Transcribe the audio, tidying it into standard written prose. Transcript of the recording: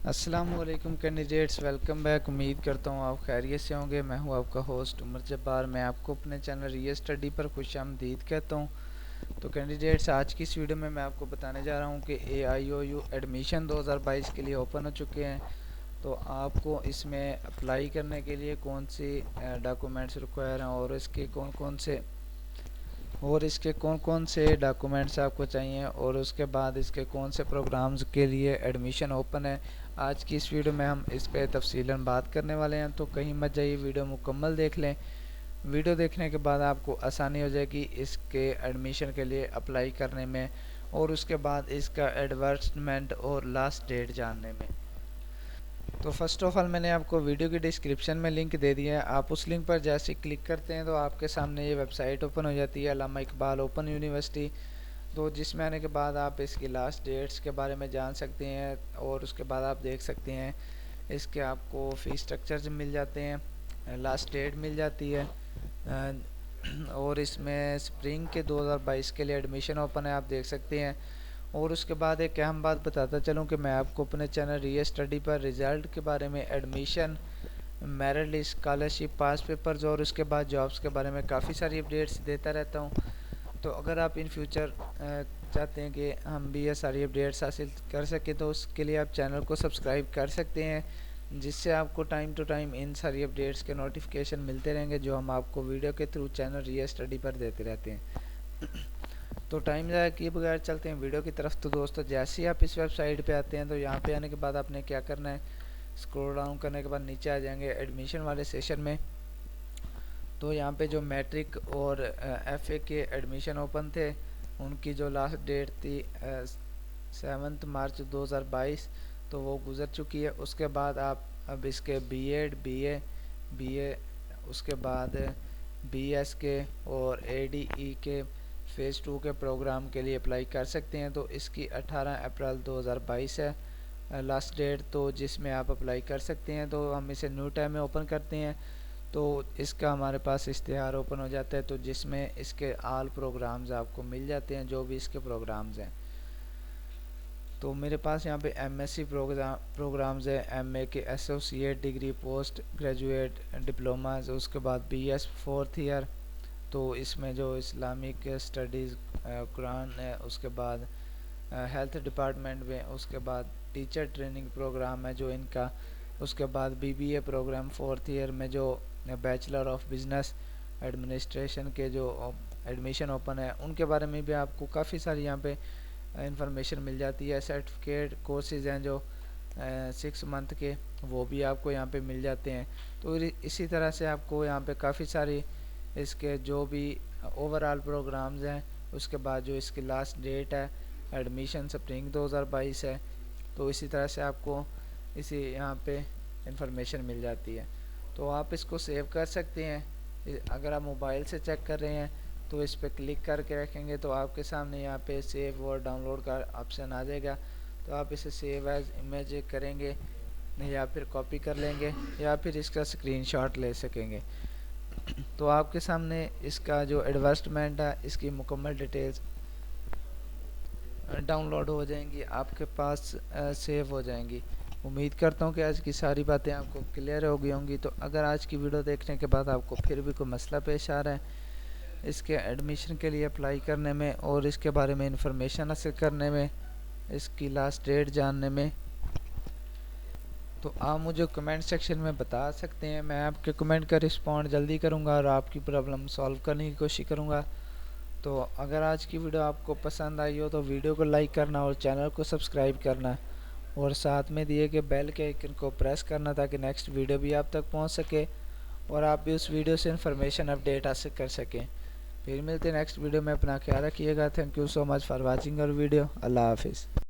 السلام علیکم candidates, welcome back. امید کرتا ہوں آپ خیریت سے ہوں گے۔ میں ہوں آپ کا ہوسٹ عمر جبار۔ میں آپ کو اپنے چینل ری اسٹڈی پر خوش آمدید کہتا ہوں۔ تو کینڈیڈیٹس، آج کی اس ویڈیو میں آپ کو بتانے جا رہا ہوں کہ AIOU ایڈمیشن 2022 کے لیے اوپن ہو چکے ہیں۔ تو آپ کو اس میں اپلائی کرنے کے لیے کون سی ڈاکومنٹس ریکوائر ہیں اور اس کے کون کون سے ڈاکومنٹس آپ کو چاہیے، اور اس کے بعد اس کے کون سے پروگرامز کے لیے ایڈمیشن اوپن ہے۔ آج کی اس ویڈیو میں ہم اس پہ تفصیلاً بات کرنے والے ہیں، تو کہیں مت جائیے، ویڈیو مکمل دیکھ لیں۔ ویڈیو دیکھنے کے بعد آپ کو آسانی ہو جائے گی اس کے ایڈمیشن کے لیے اپلائی کرنے میں، اور اس کے بعد اس کا ایڈورٹسمنٹ اور لاسٹ ڈیٹ جاننے میں۔ تو فرسٹ آف آل میں نے آپ کو ویڈیو کی ڈسکرپشن میں لنک دے دیا ہے۔ آپ اس لنک پر جیسے کلک کرتے ہیں تو آپ کے سامنے یہ ویب سائٹ اوپن ہو جاتی ہے، علامہ اقبال اوپن یونیورسٹی۔ تو جس میں آنے کے بعد آپ اس کی لاسٹ ڈیٹس کے بارے میں جان سکتے ہیں، اور اس کے بعد آپ دیکھ سکتے ہیں اس کے آپ کو فی اسٹرکچرز مل جاتے ہیں، لاسٹ ڈیٹ مل جاتی ہے، اور اس میں سپرنگ کے 2022 کے لیے ایڈمیشن اوپن ہے، آپ دیکھ سکتے ہیں۔ اور اس کے بعد ایک اہم بات بتاتا چلوں کہ میں آپ کو اپنے چینل ری اسٹڈی پر رزلٹ کے بارے میں، ایڈمیشن، میرٹ لسٹ، اسکالرشپ، پاس پیپرز اور اس کے بعد جابس کے بارے میں کافی ساری اپڈیٹس دیتا رہتا ہوں۔ تو اگر آپ ان فیوچر چاہتے ہیں کہ ہم بھی یہ ساری اپڈیٹس حاصل کر سکیں، تو اس کے لیے آپ چینل کو سبسکرائب کر سکتے ہیں، جس سے آپ کو ٹائم ٹو ٹائم ان ساری اپڈیٹس کے نوٹیفیکیشن ملتے رہیں گے جو ہم آپ کو ویڈیو کے تھرو چینل ری اسٹڈی پر دیتے رہتے ہیں۔ تو ٹائم ضائع کیے بغیر چلتے ہیں ویڈیو کی طرف۔ تو دوستو، جیسے ہی آپ اس ویب سائٹ پہ آتے ہیں تو یہاں پہ آنے کے بعد آپ نے کیا کرنا ہے، اسکرول ڈاؤن کرنے کے بعد نیچے آ جائیں گے ایڈمیشن والے سیشن میں۔ تو یہاں پہ جو میٹرک اور FA کے ایڈمیشن اوپن تھے، ان کی جو لاسٹ ڈیٹ تھی 7 مارچ 2022، تو وہ گزر چکی ہے۔ اس کے بعد آپ اب اس کے BEd، BA، اس کے بعد BS کے اور ADE کے فیز 2 کے پروگرام کے لیے اپلائی کر سکتے ہیں۔ تو اس کی 18 اپریل 2022 ہے لاسٹ ڈیٹ، تو جس میں آپ اپلائی کر سکتے ہیں۔ تو ہم اسے نیو ٹائم میں اوپن کرتے ہیں، تو اس کا ہمارے پاس اشتہار اوپن ہو جاتا ہے، تو جس میں اس کے آل پروگرامز آپ کو مل جاتے ہیں، جو بھی اس کے پروگرامز ہیں۔ تو میرے پاس یہاں پہ MSc پروگرامز ہے، MA کے associate degree, post graduate diplomas, اس کے بعد BS 4th ایئر، تو اس میں جو اسلامک اسٹڈیز، قرآن ہے، اس کے بعد ہیلتھ ڈپارٹمنٹ میں، اس کے بعد ٹیچر ٹریننگ پروگرام ہے جو ان کا، اس کے بعد BBA پروگرام 4th ایئر میں جو بیچلر آف بزنس ایڈمنسٹریشن کے جو ایڈمیشن اوپن ہے، ان کے بارے میں بھی آپ کو کافی ساری یہاں پہ انفارمیشن مل جاتی ہے۔ سرٹیفکیٹ کورسز ہیں جو 6 منتھ کے، وہ بھی آپ کو یہاں پہ مل جاتے ہیں۔ تو اسی طرح سے آپ کو یہاں پہ کافی ساری اس کے جو بھی اوور آل پروگرامز ہیں، اس کے بعد جو اس کی لاسٹ ڈیٹ ہے ایڈمیشن سپرنگ 2022 ہے، تو اسی طرح سے آپ کو اسی یہاں پہ انفارمیشن مل جاتی ہے۔ تو آپ اس کو سیو کر سکتے ہیں۔ اگر آپ موبائل سے چیک کر رہے ہیں تو اس پہ کلک کر کے رکھیں گے تو آپ کے سامنے یہاں پہ سیو اور ڈاؤن لوڈ کا آپشن آ جائے گا۔ تو آپ اسے سیو ایز امیج کریں گے، یا پھر کاپی کر لیں گے، یا پھر اس کا اسکرین شاٹ لے سکیں گے۔ تو آپ کے سامنے اس کا جو ایڈورٹسمنٹ ہے، اس کی مکمل ڈیٹیلز ڈاؤن لوڈ ہو جائیں گی، آپ کے پاس سیو ہو جائیں گی۔ امید کرتا ہوں کہ آج کی ساری باتیں آپ کو کلیئر ہو گئی ہوں گی۔ تو اگر آج کی ویڈیو دیکھنے کے بعد آپ کو پھر بھی کوئی مسئلہ پیش آ رہا ہے اس کے ایڈمیشن کے لیے اپلائی کرنے میں، اور اس کے بارے میں انفارمیشن حاصل کرنے میں، اس کی لاسٹ ڈیٹ جاننے میں، تو آپ مجھے کمنٹ سیکشن میں بتا سکتے ہیں۔ میں آپ کے کمنٹ کا رسپونڈ جلدی کروں گا اور آپ کی پرابلم سولو کرنے کی کوشش کروں گا۔ تو اگر آج کی ویڈیو آپ کو پسند آئی ہو تو ویڈیو کو لائک کرنا اور چینل کو سبسکرائب کرنا، اور ساتھ میں دیے گئے بیل کے آئیکن کو پریس کرنا تاکہ نیکسٹ ویڈیو بھی آپ تک پہنچ سکے اور آپ بھی اس ویڈیو سے انفارمیشن اپڈیٹ حاصل کر سکیں۔ پھر ملتے ہیں نیکسٹ ویڈیو میں، اپنا خیال رکھیے گا۔ Thank you so much for watching اور ویڈیو۔ اللہ حافظ۔